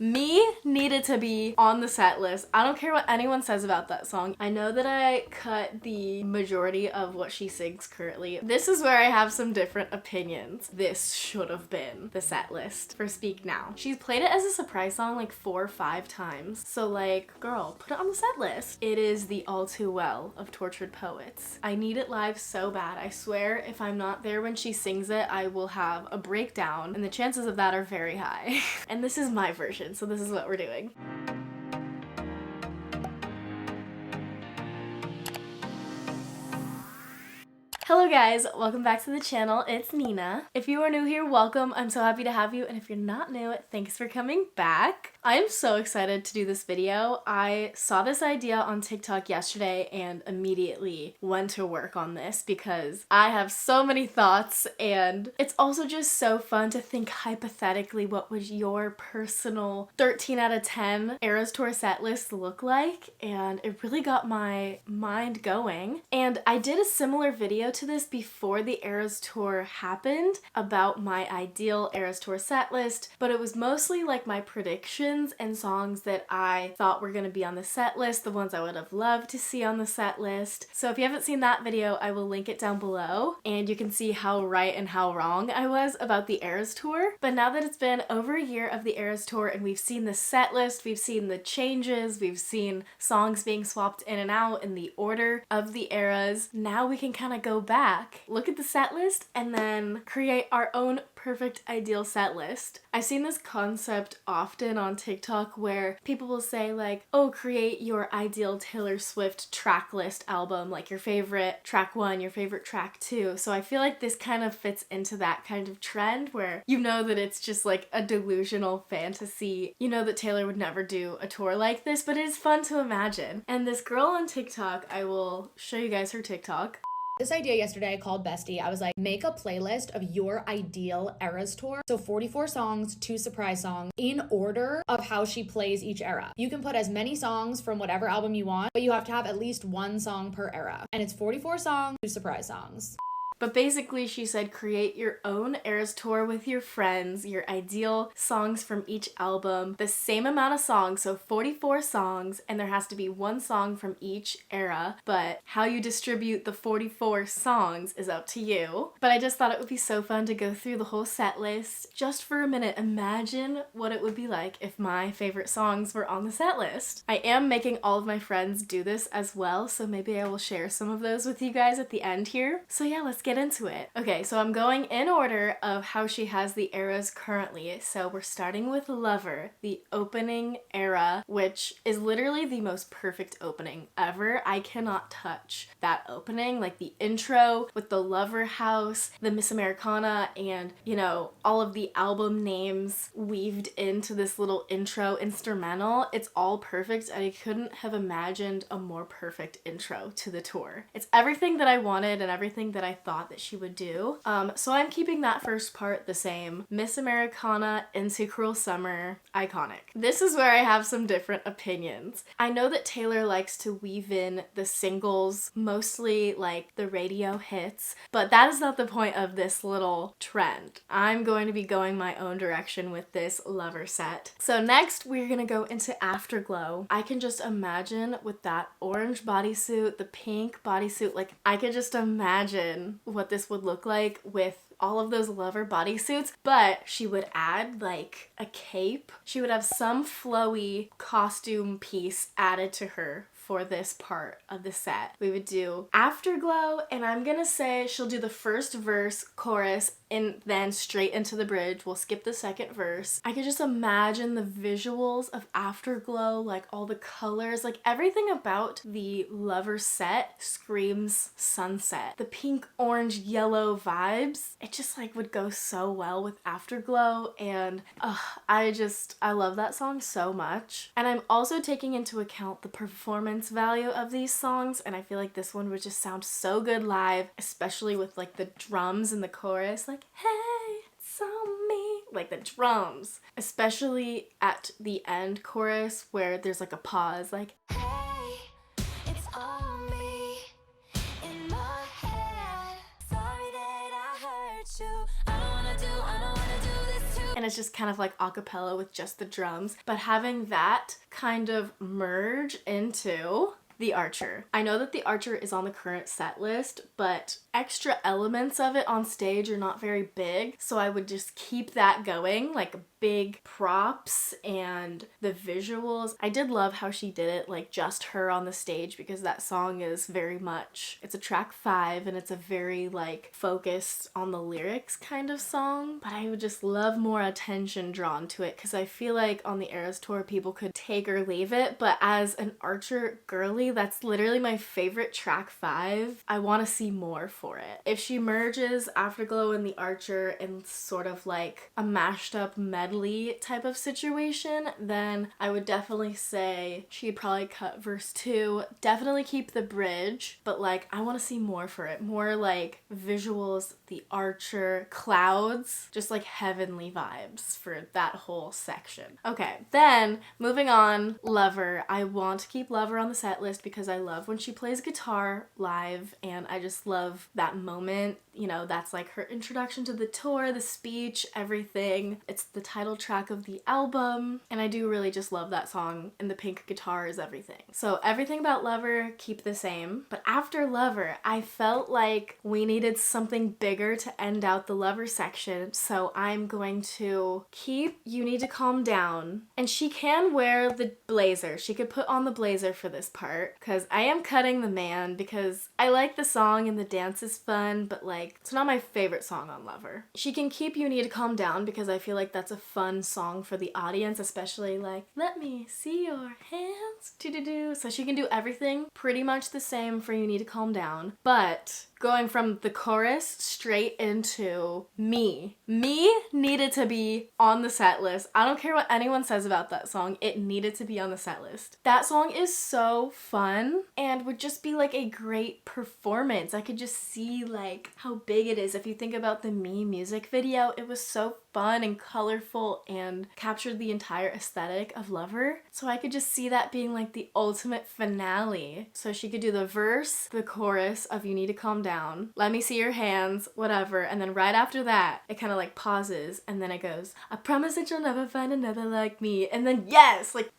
Me needed to be on the set list. I don't care what anyone says about that song. I know that I cut the majority of what she sings currently. This is where I have some different opinions. This should have been the set list for Speak Now. She's played it as a surprise song like 4 or 5 times. So like, girl, put it on the set list. It is the All Too Well of Tortured Poets. I need it live so bad. I swear if I'm not there when she sings it, I will have a breakdown, and the chances of that are very high. And this is my version, so this is what we're doing. Hello guys, welcome back to the channel. It's Nina. If you are new here, welcome. I'm so happy to have you, and if you're not new, thanks for coming back. I'm so excited to do this video. I saw this idea on TikTok yesterday and immediately went to work on this because I have so many thoughts, and it's also just so fun to think hypothetically what would your personal 13 out of 10 Eras Tour set list look like, and it really got my mind going. And I did a similar video to this before the Eras Tour happened about my ideal Eras Tour set list, but it was mostly like my predictions and songs that I thought were gonna be on the set list, the ones I would have loved to see on the set list. So if you haven't seen that video, I will link it down below, and you can see how right and how wrong I was about the Eras Tour. But now that it's been over a year of the Eras Tour and we've seen the set list, we've seen the changes, we've seen songs being swapped in and out in the order of the eras, now we can kind of go back, look at the set list, and then create our own perfect ideal set list. I've seen this concept often on TikTok where people will say like, oh, create your ideal Taylor Swift track list album, like your favorite track 1, your favorite track 2. So I feel like this kind of fits into that kind of trend where you know that it's just like a delusional fantasy. You know that Taylor would never do a tour like this, but it is fun to imagine. And this girl on TikTok, I will show you guys her TikTok. This idea yesterday I called Bestie. I was like, make a playlist of your ideal Eras Tour. So 44 songs, 2 surprise songs in order of how she plays each era. You can put as many songs from whatever album you want, but you have to have at least 1 song per era. And it's 44 songs, 2 surprise songs. But basically she said create your own Eras Tour with your friends, your ideal songs from each album, the same amount of songs, so 44 songs, and there has to be 1 song from each era, but how you distribute the 44 songs is up to you. But I just thought it would be so fun to go through the whole set list just for a minute. Imagine what it would be like if my favorite songs were on the set list. I am making all of my friends do this as well, so maybe I will share some of those with you guys at the end here. So yeah, let's get into it. Okay, so I'm going in order of how she has the eras currently. So we're starting with Lover, the opening era, which is literally the most perfect opening ever. I cannot touch that opening, like the intro with the Lover house, the Miss Americana, and you know, all of the album names weaved into this little intro instrumental. It's all perfect, and I couldn't have imagined a more perfect intro to the tour. It's everything that I wanted and everything that I thought that she would do. So I'm keeping that first part the same. Miss Americana into Cruel Summer, iconic. This is where I have some different opinions. I know that Taylor likes to weave in the singles, mostly like the radio hits, but that is not the point of this little trend. I'm going to be going my own direction with this Lover set. So next we're gonna go into Afterglow. I can just imagine with that orange bodysuit, the pink bodysuit, like I could just imagine what this would look like with all of those Lover bodysuits, but she would add like a cape. She would have some flowy costume piece added to her for this part of the set. We would do Afterglow, and I'm gonna say she'll do the first verse, chorus, and then straight into the bridge. We'll skip the second verse. I could just imagine the visuals of Afterglow, like all the colors, like everything about the Lover set screams sunset. The pink, orange, yellow vibes, it just like would go so well with Afterglow, and I love that song so much. And I'm also taking into account the performance value of these songs, and I feel like this one would just sound so good live, especially with like the drums in the chorus, like hey, it's on me, like the drums, especially at the end chorus where there's like a pause, like hey, it's on me in my head, sorry that I hurt you, I don't wanna do this to and it's just kind of like a cappella with just the drums, but having that kind of merge into The Archer. I know that The Archer is on the current set list, but extra elements of it on stage are not very big, so I would just keep that going, like big props and the visuals. I did love how she did it, like just her on the stage, because that song is very much, it's a track 5 and it's a very like focused on the lyrics kind of song, but I would just love more attention drawn to it, because I feel like on the Eras Tour people could take or leave it, but as an Archer girly, that's literally my favorite track 5. I want to see more for it. If she merges Afterglow and The Archer in sort of like a mashed up medley type of situation, then I would definitely say she'd probably cut verse 2, definitely keep the bridge, but like I want to see more for it. More like visuals, The Archer, clouds, just like heavenly vibes for that whole section. Okay, then moving on, Lover. I want to keep Lover on the set list because I love when she plays guitar live, and I just love that moment. You know, that's like her introduction to the tour, the speech, everything. It's the title track of the album, and I do really just love that song, and the pink guitar is everything. So everything about Lover, keep the same. But after Lover, I felt like we needed something bigger to end out the Lover section, so I'm going to keep You Need to Calm Down. And she can wear the blazer. She could put on the blazer for this part, because I am cutting the man, because I like the song and the dance is fun, but like it's not my favorite song on Lover. She can keep You Need to Calm Down because I feel like that's a fun song for the audience, especially like let me see your hands, do. So she can do everything pretty much the same for You Need to Calm Down, but going from the chorus straight into Me needed to be on the set list. I don't care what anyone says about that song, it needed to be on the set list. That song is so fun and would just be like a great performance. I could just see like how big it is. If you think about the Me music video, it was so fun and colorful and captured the entire aesthetic of Lover. So I could just see that being like the ultimate finale. So she could do the verse, the chorus of You Need to Calm Down, Let Me See Your Hands, whatever, and then right after that, it kind of like pauses and then it goes, I promise that you'll never find another like me, and then yes, like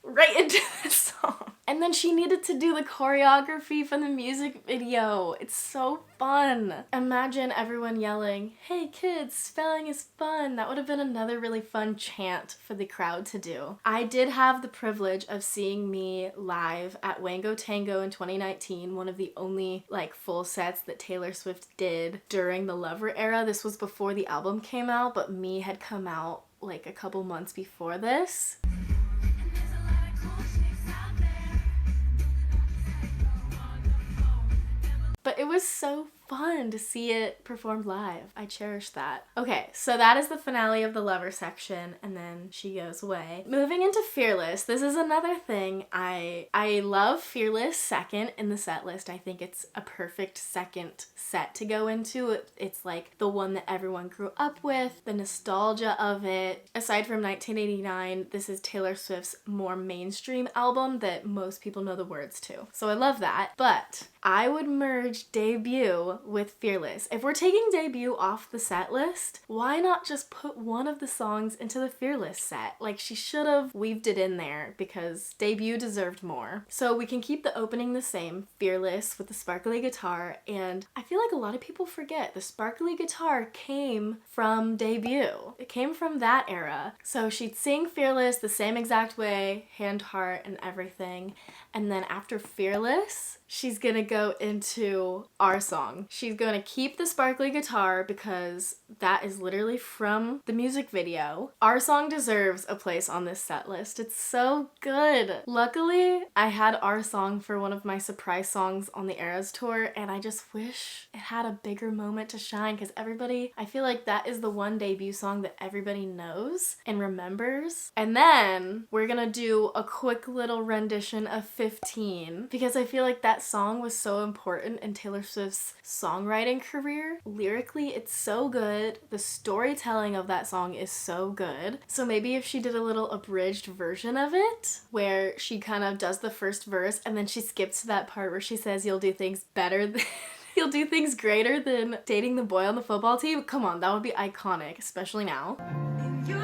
right into the song. And then she needed to do the choreography from the music video. It's so fun. Imagine everyone yelling, hey kids, spelling is fun. That would have been another really fun chant for the crowd to do. I did have the privilege of seeing Me live at Wango Tango in 2019, one of the only like full sets that Taylor Swift did during the Lover era. This was before the album came out, but Me had come out like a couple months before this. But it was so fun to see it performed live. I cherish that. Okay, so that is the finale of the Lover section, and then she goes away. Moving into Fearless, this is another thing. I love Fearless second in the set list. I think it's a perfect second set to go into. It's like the one that everyone grew up with, the nostalgia of it. Aside from 1989, this is Taylor Swift's more mainstream album that most people know the words to. So I love that, but I would merge Debut with Fearless. If we're taking Debut off the set list, why not just put one of the songs into the Fearless set? Like she should have weaved it in there because Debut deserved more. So we can keep the opening the same, Fearless with the sparkly guitar, and I feel like a lot of people forget the sparkly guitar came from Debut. It came from that era. So she'd sing Fearless the same exact way, hand, heart, and everything. And then after Fearless, she's gonna go into Our Song. She's gonna keep the sparkly guitar because that is literally from the music video. Our Song deserves a place on this set list. It's so good. Luckily, I had Our Song for one of my surprise songs on the Eras Tour, and I just wish it had a bigger moment to shine because everybody, I feel like that is the one Debut song that everybody knows and remembers. And then we're gonna do a quick little rendition of 15 because I feel like that song was so important in Taylor Swift's songwriting career. Lyrically, it's so good. The storytelling of that song is so good. So maybe if she did a little abridged version of it where she kind of does the first verse and then she skips to that part where she says you'll do things better than you'll do things greater than dating the boy on the football team. Come on, that would be iconic, especially now. You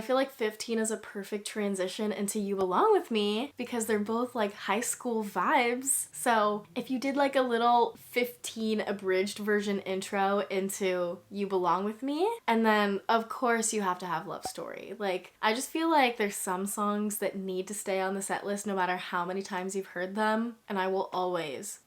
I feel like 15 is a perfect transition into You Belong With Me because they're both like high school vibes. So if you did like a little 15 abridged version intro into You Belong With Me, and then of course you have to have Love Story. Like, I just feel like there's some songs that need to stay on the set list no matter how many times you've heard them, and I will always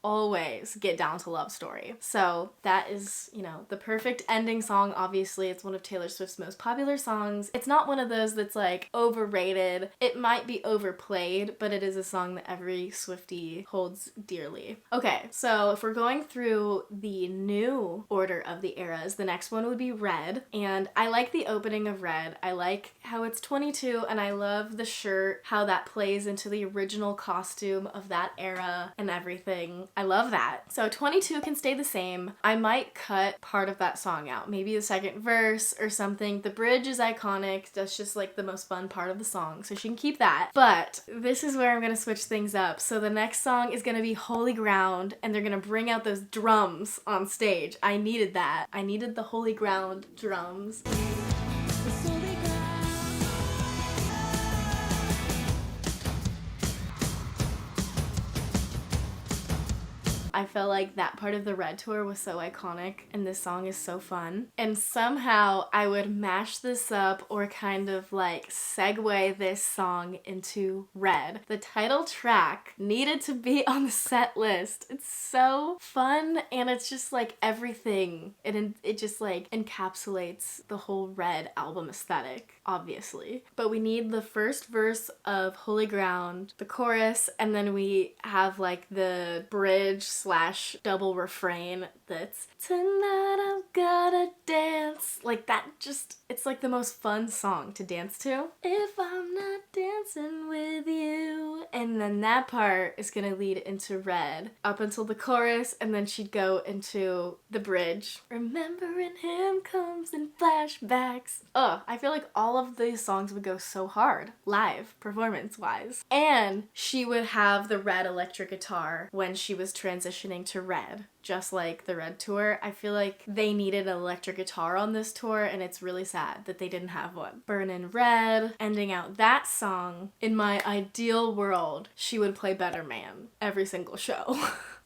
get down to Love Story. So that is, you know, the perfect ending song. Obviously, it's one of Taylor Swift's most popular songs. It's not one of those that's like overrated. It might be overplayed, but it is a song that every Swiftie holds dearly. Okay, so if we're going through the new order of the eras, the next one would be Red, and I like the opening of Red. I like how it's 22, and I love the shirt, how that plays into the original costume of that era and everything. I love that. So 22 can stay the same. I might cut part of that song out, maybe the second verse or something. The bridge is iconic. That's just like the most fun part of the song, so she can keep that. But this is where I'm gonna switch things up. So the next song is gonna be Holy Ground, and they're gonna bring out those drums on stage. I needed that. I needed the Holy Ground drums. I felt like that part of the Red tour was so iconic, and this song is so fun. And somehow I would mash this up or kind of like segue this song into Red. The title track needed to be on the set list. It's so fun, and it's just like everything. It just like encapsulates the whole Red album aesthetic, obviously. But we need the first verse of Holy Ground, the chorus, and then we have like the bridge / double refrain that's tonight I'm gonna dance. Like that, just, it's like the most fun song to dance to. If I'm not dancing with you. And then that part is gonna lead into Red up until the chorus, and then she'd go into the bridge. Remembering him comes in flashbacks. Ugh, I feel like all of these songs would go so hard live, performance-wise. And she would have the Red electric guitar when she was transitioning to Red. Just like the Red tour, I feel like they needed an electric guitar on this tour, and it's really sad that they didn't have one. Burnin' Red, ending out that song. In my ideal world, she would play Better Man every single show.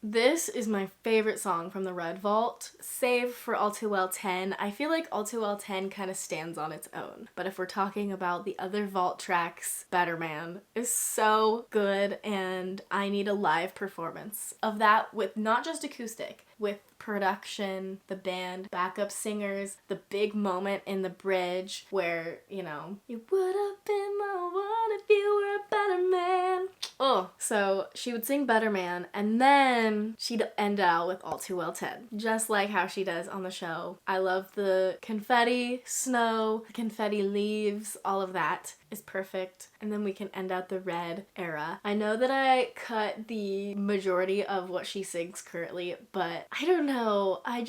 This is my favorite song from the Red Vault, save for All Too Well 10. I feel like All Too Well 10 kind of stands on its own, but if we're talking about the other Vault tracks, Better Man is so good, and I need a live performance of that with not just acoustic, with production, the band, backup singers, the big moment in the bridge where, you know, you would have been my one if you were a better man. Oh, so she would sing Better Man, and then she'd end out with All Too Well 10, just like how she does on the show. I love the confetti, snow, confetti leaves, all of that is perfect. And then we can end out the Red era. I know that I cut the majority of what she sings currently, but I don't know. I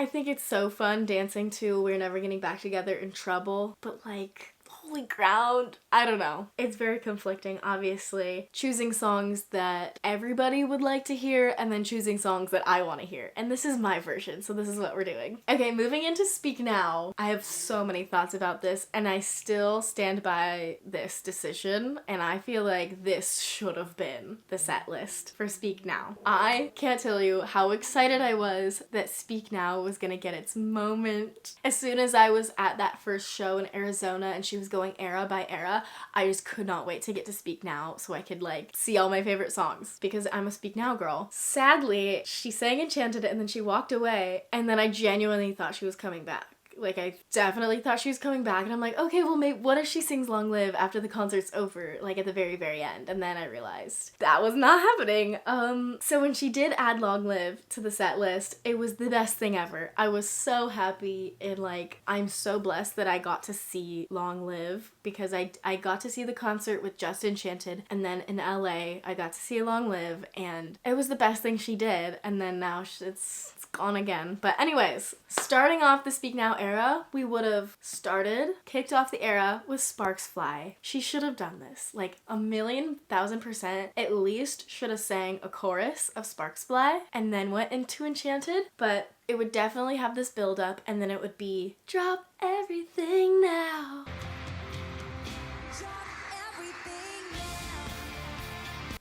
think it's so fun dancing to We're Never Getting Back Together in Trouble, but like, Holy Ground, I don't know. It's very conflicting, obviously. Choosing songs that everybody would like to hear, and then choosing songs that I want to hear. And this is my version, so this is what we're doing. Okay, moving into Speak Now. I have so many thoughts about this, and I still stand by this decision, and I feel like this should have been the set list for Speak Now. I can't tell you how excited I was that Speak Now was gonna get its moment. As soon as I was at that first show in Arizona and she was going era by era, I just could not wait to get to Speak Now so I could like see all my favorite songs, because I'm a Speak Now girl. Sadly, she sang Enchanted and then she walked away, and then I genuinely thought she was coming back. Like, I definitely thought she was coming back, and I'm like, okay, well, maybe what if she sings Long Live after the concert's over, like at the very, very end? And then I realized that was not happening. So when she did add Long Live to the set list, it was the best thing ever. I was so happy, and like, I'm so blessed that I got to see Long Live, because I got to see the concert with Just Enchanted, and then in LA, I got to see Long Live, and it was the best thing she did, and then now it's gone again. But anyways, starting off the Speak Now era, we would have kicked off the era with Sparks Fly. She should have done this, like 1,000,000%, at least should have sang a chorus of Sparks Fly and then went into Enchanted, but it would definitely have this build up, and then it would be drop everything now.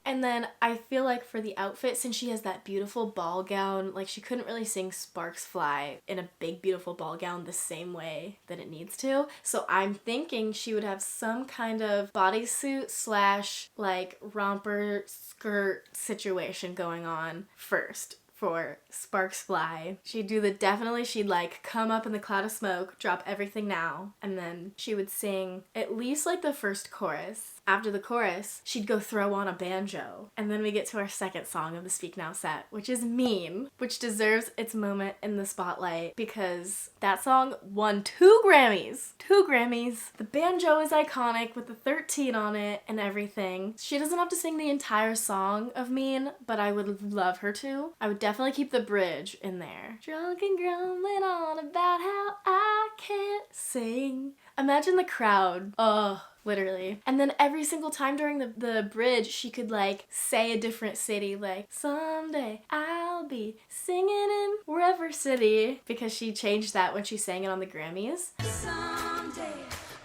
And then I feel like for the outfit, since she has that beautiful ball gown, like she couldn't really sing Sparks Fly in a big beautiful ball gown the same way that it needs to. So I'm thinking she would have some kind of bodysuit slash like romper skirt situation going on first. For Sparks Fly. She'd like come up in the cloud of smoke, drop everything now, and then she would sing at least like the first chorus. After the chorus, she'd go throw on a banjo. And then we get to our second song of the Speak Now set, which is Mean, which deserves its moment in the spotlight because that song won 2 Grammys. 2 Grammys. The banjo is iconic with the 13 on it and everything. She doesn't have to sing the entire song of Mean, but I would love her to. I would definitely keep the bridge in there. Drunk and grumbling on about how I can't sing. Imagine the crowd. Oh, literally. And then every single time during the bridge, she could like say a different city, like, someday I'll be singing in wherever city, because she changed that when she sang it on the Grammys. Someday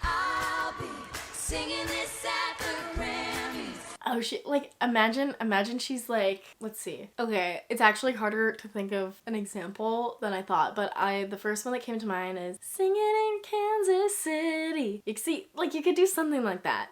I'll be singing this at the Grammys. Oh, imagine she's like, let's see. Okay, it's actually harder to think of an example than I thought, but the first one that came to mind is singing in Kansas City. You see, like you could do something like that.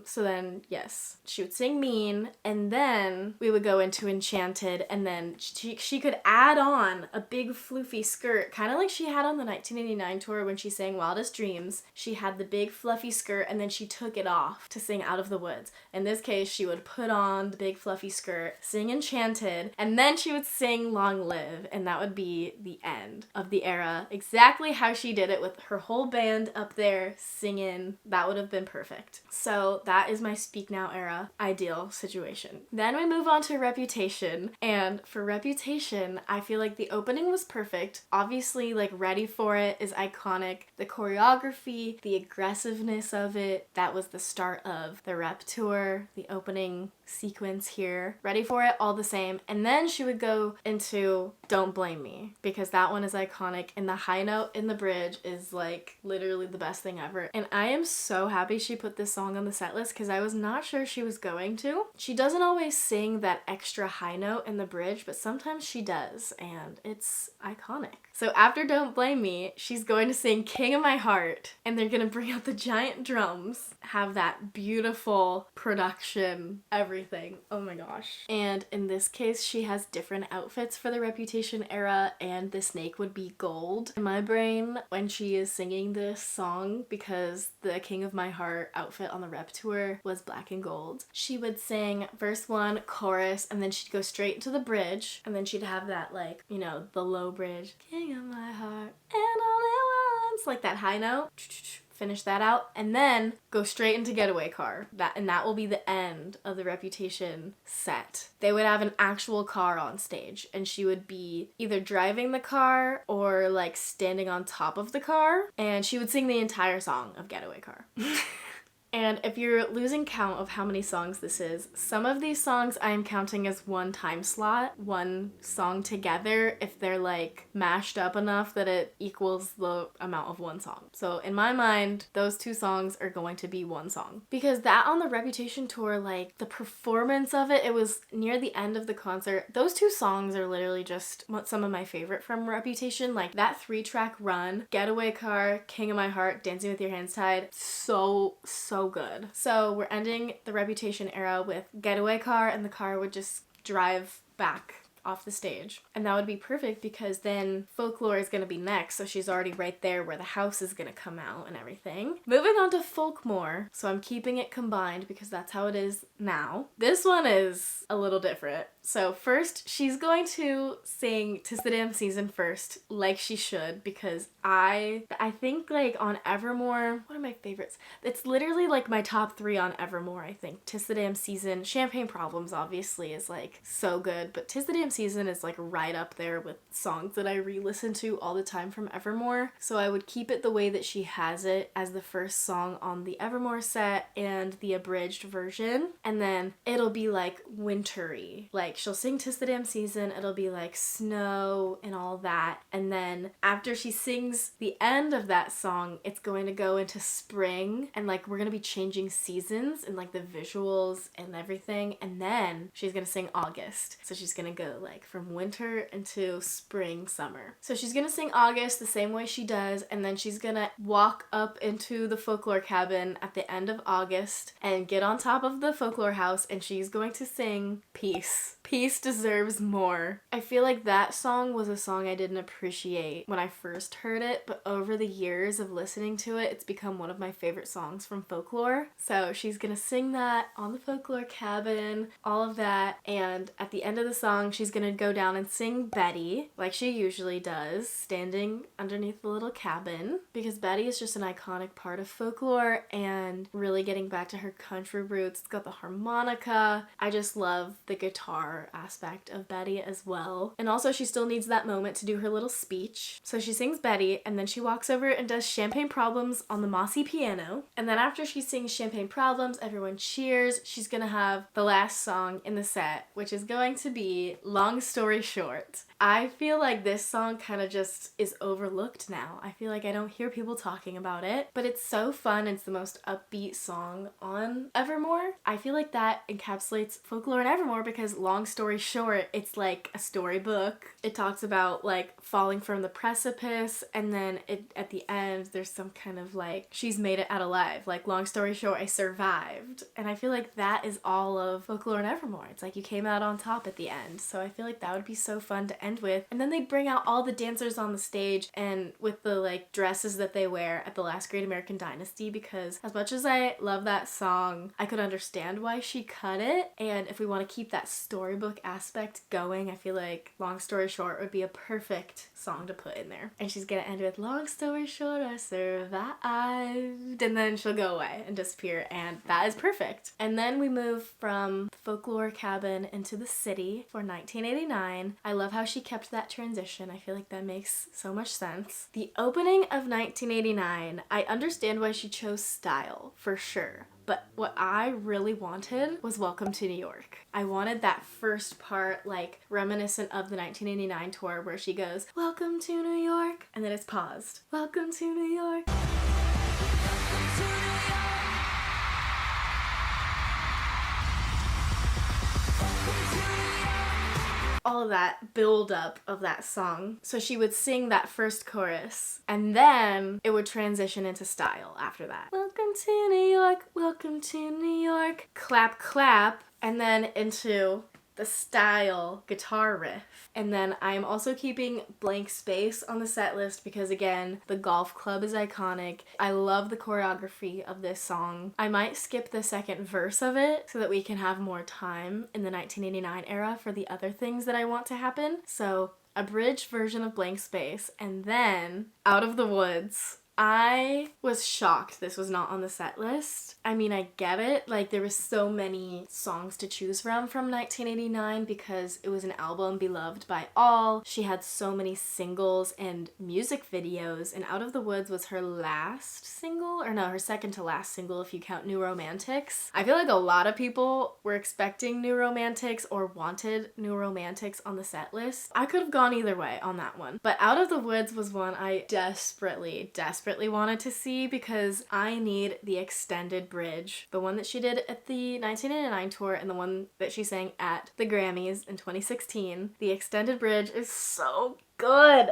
So then, yes, she would sing Mean, and then we would go into Enchanted, and then she could add on a big floofy skirt, kind of like she had on the 1989 tour when she sang Wildest Dreams. She had the big fluffy skirt, and then she took it off to sing Out of the Woods. In this case, she would put on the big fluffy skirt, sing Enchanted, and then she would sing Long Live, and that would be the end of the era. Exactly how she did it with her whole band up there singing. That would have been perfect. So that is my Speak Now era ideal situation. Then we move on to Reputation, and for Reputation, I feel like the opening was perfect. Obviously, like Ready For It is iconic. The choreography, the aggressiveness of it, that was the start of the rep tour, the opening sequence here. Ready For It, all the same. And then she would go into Don't Blame Me, because that one is iconic, and the high note in the bridge is like literally the best thing ever. And I am so happy she put this song on the set list because I was not sure she was going to. She doesn't always sing that extra high note in the bridge, but sometimes she does, and it's iconic. So after Don't Blame Me, she's going to sing King of My Heart, and they're gonna bring out the giant drums, have that beautiful production, everything. Oh my gosh. And in this case, she has different outfits for the Reputation era, and the snake would be gold in my brain when she is singing this song, because the King of My Heart outfit on the rep tour was black and gold. She would sing verse 1, chorus, and then she'd go straight into the bridge, and then she'd have that, like, you know, the low bridge, King of My Heart and all it wants, like that high note, finish that out, and then go straight into Getaway Car. That will be the end of the Reputation set. They would have an actual car on stage, and she would be either driving the car or like standing on top of the car, and she would sing the entire song of Getaway Car. And if you're losing count of how many songs this is, some of these songs I am counting as one time slot, one song together, if they're like mashed up enough that it equals the amount of one song. So in my mind, those 2 songs are going to be one song. Because that on the Reputation tour, like the performance of it, it was near the end of the concert. Those 2 songs are literally just some of my favorite from Reputation. Like that 3-track run, Getaway Car, King of My Heart, Dancing with Your Hands Tied, so good. So we're ending the Reputation era with Getaway Car, and the car would just drive back off the stage. And that would be perfect because then Folklore is going to be next, so she's already right there where the house is going to come out and everything. Moving on to Folkmore, so I'm keeping it combined because that's how it is now. This one is a little different. So first, she's going to sing 'Tis the Damn Season first, like she should, because I think like on Evermore, one of my favorites, it's literally like my top 3 on Evermore, I think. 'Tis the Damn Season, Champagne Problems obviously is like so good, but 'Tis the Damn Season is like right up there with songs that I re-listen to all the time from Evermore. So I would keep it the way that she has it as the first song on the Evermore set and the abridged version. And then it'll be like wintry. Like she'll sing 'Tis the Damn Season, it'll be like snow and all that. And then after she sings the end of that song, it's going to go into spring and like we're gonna be changing seasons and like the visuals and everything. And then she's gonna sing August. So she's gonna go like from winter into spring, summer. So she's gonna sing August the same way she does, and then she's gonna walk up into the Folklore cabin at the end of August and get on top of the Folklore house, and she's going to sing Peace. Peace deserves more. I feel like that song was a song I didn't appreciate when I first heard it, but over the years of listening to it, it's become one of my favorite songs from Folklore. So she's gonna sing that on the Folklore cabin, all of that, and at the end of the song, she's gonna go down and sing Betty, like she usually does, standing underneath the little cabin, because Betty is just an iconic part of Folklore and really getting back to her country roots. It's got the harmonica. I just love the guitar aspect of Betty as well. And also she still needs that moment to do her little speech. So she sings Betty, and then she walks over and does Champagne Problems on the mossy piano. And then after she sings Champagne Problems, everyone cheers. She's gonna have the last song in the set, which is going to be Long Story Short. I feel like this song kind of just is overlooked now. I feel like I don't hear people talking about it, but it's so fun. It's the most upbeat song on Evermore. I feel like that encapsulates Folklore and Evermore because Long Story Short, it's like a storybook. It talks about like falling from the precipice, and then at the end there's some kind of like she's made it out alive. Like long story short, I survived. And I feel like that is all of Folklore and Evermore. It's like you came out on top at the end. So I feel like that would be so fun to end with. And then they bring out all the dancers on the stage and with the like dresses that they wear at the last Great American Dynasty, because as much as I love that song, I could understand why she cut it. And if we want to keep that storybook aspect going, I feel like Long Story Short would be a perfect song to put in there. And she's gonna end with Long Story Short, I survived, and then she'll go away and disappear, and that is perfect. And then we move from the Folklore cabin into the city for 1989. I love how she kept that transition. I feel like that makes so much sense. The opening of 1989, I understand why she chose style, for sure. But what I really wanted was Welcome to New York. I wanted that first part, like, reminiscent of the 1989 tour where she goes, Welcome to New York, and then it's paused. Welcome to New York. All of that build up of that song. So she would sing that first chorus and then it would transition into style after that. Welcome to New York, welcome to New York. Clap, clap, and then into the style guitar riff. And then I'm also keeping Blank Space on the set list because again, the golf club is iconic. I love the choreography of this song. I might skip the second verse of it so that we can have more time in the 1989 era for the other things that I want to happen. So a bridge version of Blank Space and then Out of the Woods. I was shocked this was not on the set list. I mean, I get it. Like, there was so many songs to choose from 1989 because it was an album beloved by all. She had so many singles and music videos, and Out of the Woods was her last single, or no, her second to last single if you count New Romantics. I feel like a lot of people were expecting New Romantics or wanted New Romantics on the set list. I could have gone either way on that one, but Out of the Woods was one I desperately wanted to see because I need the extended bridge. The one that she did at the 1989 tour and the one that she sang at the Grammys in 2016. The extended bridge is so good.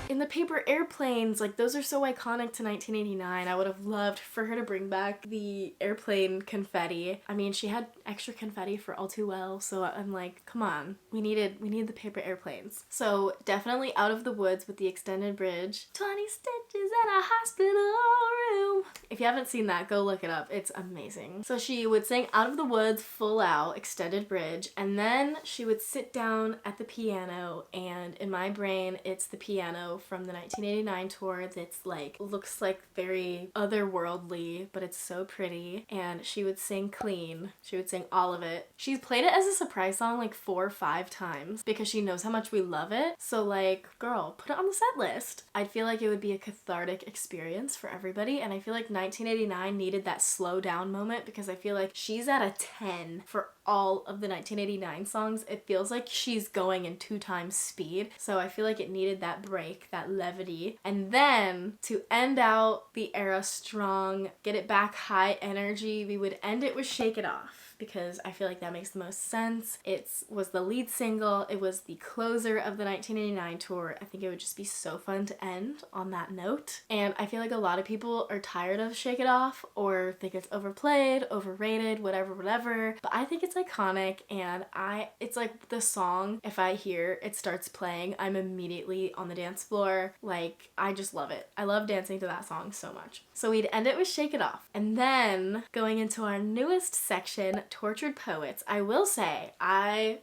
In the paper airplanes, like those are so iconic to 1989. I would have loved for her to bring back the airplane confetti. I mean, she had extra confetti for All Too Well, so I'm like, come on, we needed the paper airplanes. So definitely Out of the Woods with the extended bridge. 20 stitches in a hospital room. If you haven't seen that, go look it up. It's amazing. So she would sing Out of the Woods full out, extended bridge, and then she would sit down at the piano, and in my brain, it's the piano from the 1989 tour that's like, looks like very otherworldly, but it's so pretty. And she would sing clean. She would sing all of it. She's played it as a surprise song like 4 or 5 times because she knows how much we love it. So like, girl, put it on the set list. I feel like it would be a cathartic experience for everybody, and I feel like 1989 needed that slow down moment because I feel like she's at a 10 for all of the 1989 songs. It feels like she's going in 2 times speed. So I feel like it needed that break, that levity. And then to end out the era strong, get it back high energy, we would end it with Shake It Off, because I feel like that makes the most sense. It was the lead single. It was the closer of the 1989 tour. I think it would just be so fun to end on that note. And I feel like a lot of people are tired of Shake It Off or think it's overplayed, overrated, whatever. But I think it's iconic, and it's like the song, if I hear it starts playing, I'm immediately on the dance floor. Like, I just love it. I love dancing to that song so much. So we'd end it with Shake It Off. And then going into our newest section, Tortured Poets. I will say, I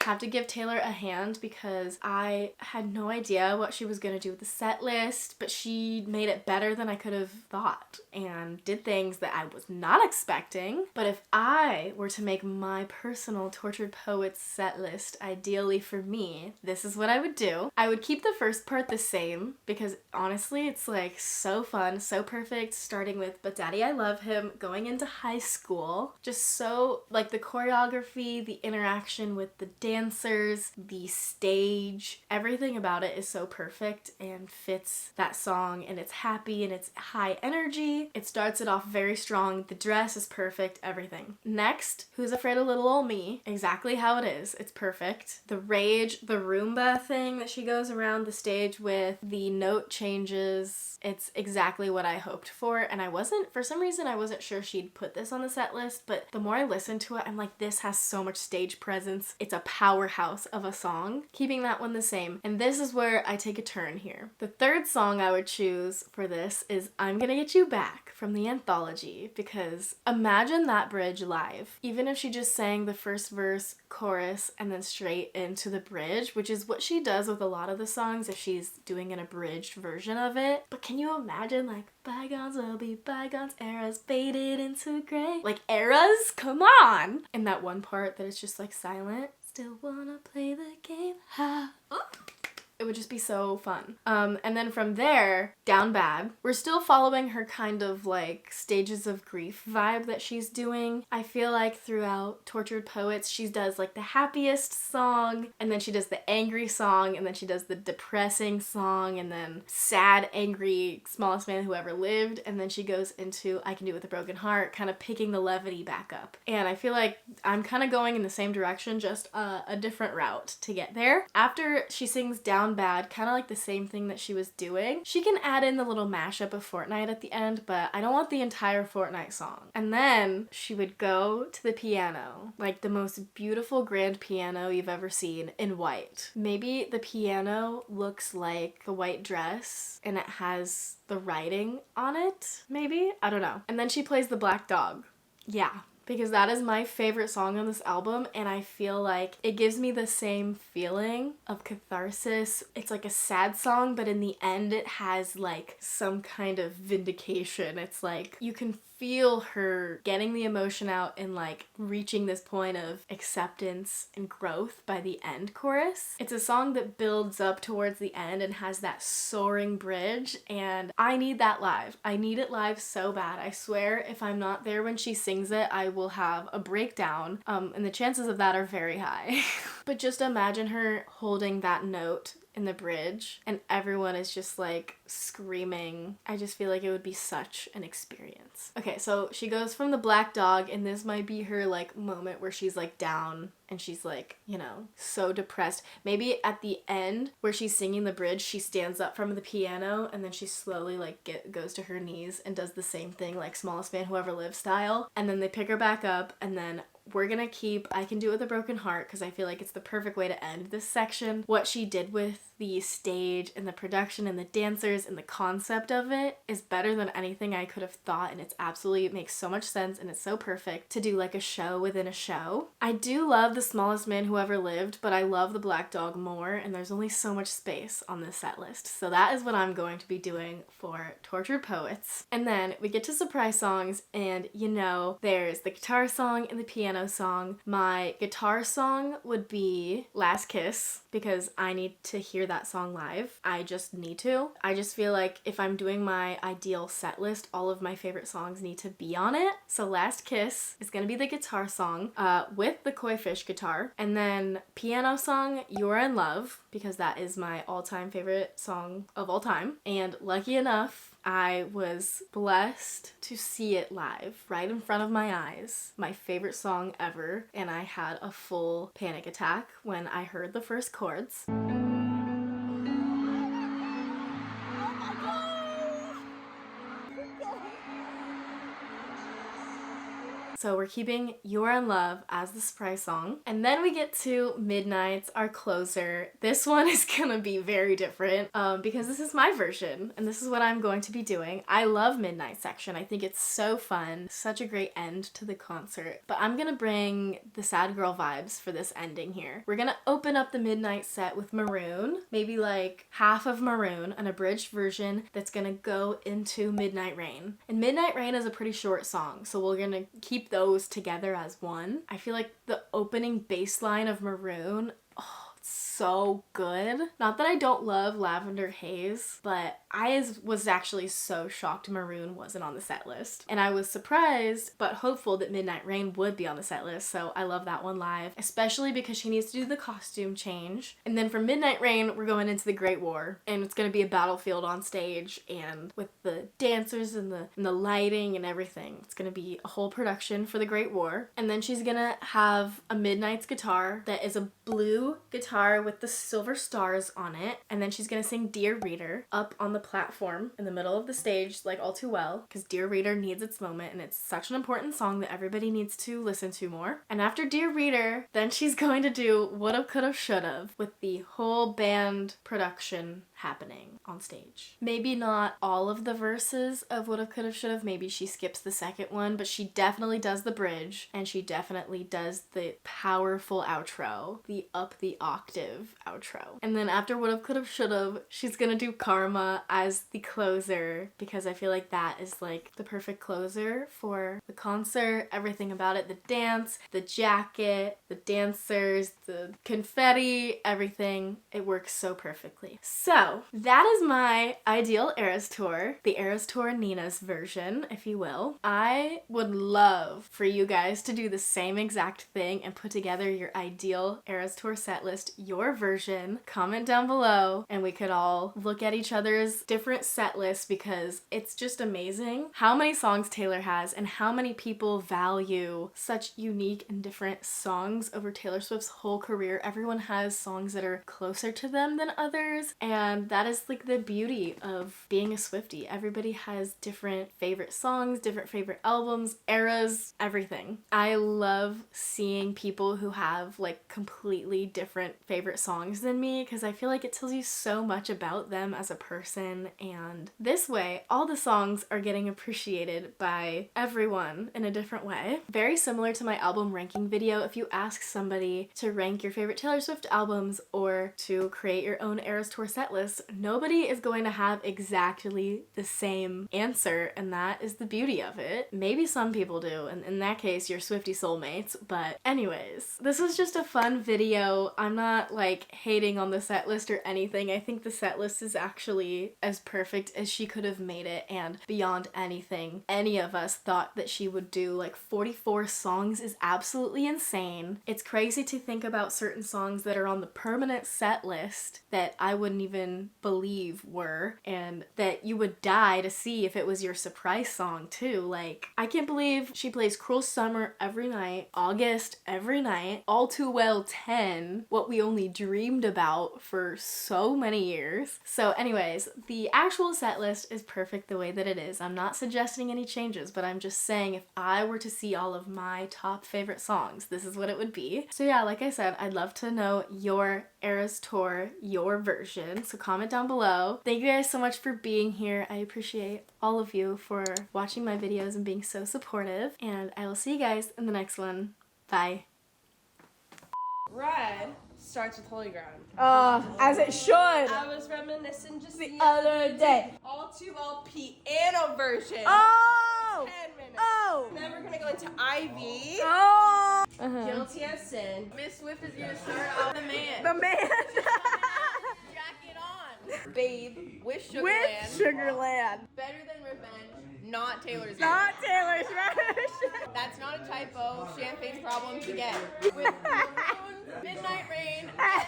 have to give Taylor a hand because I had no idea what she was gonna do with the set list, but she made it better than I could have thought and did things that I was not expecting. But if I were to make my personal Tortured Poets set list, ideally for me, this is what I would do. I would keep the first part the same because honestly, it's like so fun, so perfect, starting with But Daddy I Love Him, going into high school. Just so, like, the choreography, the interaction with the dancers, the stage, everything about it is so perfect and fits that song, and it's happy and it's high energy. It starts it off very strong. The dress is perfect, everything. Next, Who's Afraid of Little Ol' Me? Exactly how it is. It's perfect. The rage, the Roomba thing that she goes around the stage with, the note changes. It's exactly what I hoped for, and for some reason I wasn't sure she'd put this on the set list, but the more I listened to it, I'm like, this has so much stage presence. It's a powerhouse of a song. Keeping that one the same. And this is where I take a turn here. The third song I would choose for this is I'm Gonna Get You Back from the anthology, because imagine that bridge live. Even if she just sang the first verse, chorus, and then straight into the bridge, which is what she does with a lot of the songs if she's doing an abridged version of it. But can you imagine, like, bygones will be bygones, eras faded into gray? Like, eras? Come on! And that one part that is just like silent. Still wanna play the game, ha. It would just be so fun. And then from there, Down Bad. We're still following her kind of like stages of grief vibe that she's doing. I feel like throughout Tortured Poets, she does like the happiest song, and then she does the angry song, and then she does the depressing song, and then sad, angry, smallest man who ever lived, and then she goes into I Can Do It With a Broken Heart, kind of picking the levity back up. And I feel like I'm kind of going in the same direction, just a different route to get there. After she sings Down Bad, kind of like the same thing that she was doing, she can add in the little mashup of Fortnite at the end, but I don't want the entire Fortnite song. And then she would go to the piano, like the most beautiful grand piano you've ever seen in white. Maybe the piano looks like the white dress and it has the writing on it, maybe? I don't know. And then she plays the Black Dog. Yeah. Because that is my favorite song on this album, and I feel like it gives me the same feeling of catharsis. It's like a sad song, but in the end it has like some kind of vindication. It's like you can feel her getting the emotion out and like reaching this point of acceptance and growth by the end chorus. It's a song that builds up towards the end and has that soaring bridge, and I need that live. I need it live so bad. I swear if I'm not there when she sings it, I will have a breakdown, and the chances of that are very high. But just imagine her holding that note in the bridge and everyone is just like screaming. I just feel like it would be such an experience. Okay, so she goes from the black dog, and this might be her like moment where she's like down and she's like, you know, so depressed. Maybe at the end where she's singing the bridge, she stands up from the piano and then she slowly like goes to her knees and does the same thing, like Smallest Man Who Ever Lived style. And then they pick her back up, and then we're gonna keep I Can Do It With a Broken Heart because I feel like it's the perfect way to end this section. What she did with the stage and the production and the dancers and the concept of it is better than anything I could have thought, and it makes so much sense, and it's so perfect to do like a show within a show. I do love The Smallest Man Who Ever Lived, but I love The Black Dog more, and there's only so much space on this set list. So that is what I'm going to be doing for Tortured Poets. And then we get to surprise songs, and you know, there's the guitar song and the piano song. My guitar song would be Last Kiss because I need to hear that song live. I just need to. I just feel like if I'm doing my ideal set list, all of my favorite songs need to be on it. So Last Kiss is gonna be the guitar song with the Koi Fish guitar. And then piano song, You're in Love, because that is my all-time favorite song of all time. And lucky enough, I was blessed to see it live right in front of my eyes. My favorite song ever. And I had a full panic attack when I heard the first chords. So we're keeping You're in Love as the surprise song. And then we get to Midnight's, our closer. This one is gonna be very different because this is my version and this is what I'm going to be doing. I love Midnight section. I think it's so fun. Such a great end to the concert. But I'm gonna bring the sad girl vibes for this ending here. We're gonna open up the Midnight set with Maroon, maybe like half of Maroon, an abridged version that's gonna go into Midnight Rain. And Midnight Rain is a pretty short song, so we're gonna keep those together as one. I feel like the opening bass line of Maroon, oh, it's so good. Not that I don't love Lavender Haze, but I was actually so shocked Maroon wasn't on the set list. And I was surprised, but hopeful that Midnight Rain would be on the set list, so I love that one live, especially because she needs to do the costume change. And then for Midnight Rain, we're going into the Great War, and it's gonna be a battlefield on stage, and with the dancers and the lighting and everything. It's gonna be a whole production for the Great War. And then she's gonna have a Midnight's guitar that is a blue guitar with the silver stars on it, and then she's gonna sing Dear Reader up on the platform in the middle of the stage like All Too Well, because Dear Reader needs its moment and it's such an important song that everybody needs to listen to more. And after Dear Reader, then she's going to do Would've, Could've, Should've with the whole band production happening on stage. Maybe not all of the verses of Would've, Could've, Should've, maybe she skips the second one, but she definitely does the bridge, and she definitely does the powerful outro, the up the octave outro. And then after Would've, Could've, Should've, she's gonna do Karma as the closer, because I feel like that is like the perfect closer for the concert. Everything about it, the dance, the jacket, the dancers, the confetti, everything, it works so perfectly. So that is my ideal Eras Tour, the Eras Tour Nena's version, if you will. I would love for you guys to do the same exact thing and put together your ideal Eras Tour set list, your version. Comment down below and we could all look at each other's different set lists, because it's just amazing how many songs Taylor has and how many people value such unique and different songs over Taylor Swift's whole career. Everyone has songs that are closer to them than others, and that is like the beauty of being a Swiftie. Everybody has different favorite songs, different favorite albums, eras, everything. I love seeing people who have like completely different favorite songs than me, because I feel like it tells you so much about them as a person, and this way all the songs are getting appreciated by everyone in a different way. Very similar to my album ranking video. If you ask somebody to rank your favorite Taylor Swift albums or to create your own Eras Tour set list, list, nobody is going to have exactly the same answer, and that is the beauty of it. Maybe some people do, and in that case, you're Swiftie soulmates, but anyways, this was just a fun video. I'm not like hating on the set list or anything. I think the set list is actually as perfect as she could have made it, and beyond anything any of us thought that she would do. Like 44 songs is absolutely insane. It's crazy to think about certain songs that are on the permanent set list that I wouldn't even believe were, and that you would die to see if it was your surprise song too. Like, I can't believe she plays Cruel Summer every night, August every night, All Too Well 10, what we only dreamed about for so many years. So anyways, the actual set list is perfect the way that it is. I'm not suggesting any changes, but I'm just saying if I were to see all of my top favorite songs, this is what it would be. So yeah, like I said, I'd love to know your Eras Tour, your version, so comment down below. Thank you guys so much for being here. I appreciate all of you for watching my videos and being so supportive, and I will see you guys in the next one. Bye. Red starts with Holy Ground. As it should. I was reminiscing just the Other day. All Too Well piano version. Oh! 10 minutes. Oh! Then we're gonna go into Ivy. Oh! Guilty as Sin. Miss Swift is gonna start off the man. The man. Jacket on. Babe with Sugarland. With Sugarland. Better than Revenge. Not Taylor's. Not Taylor's version. That's not a typo. Champagne's problem to get. With Maroon, Midnight Rain, and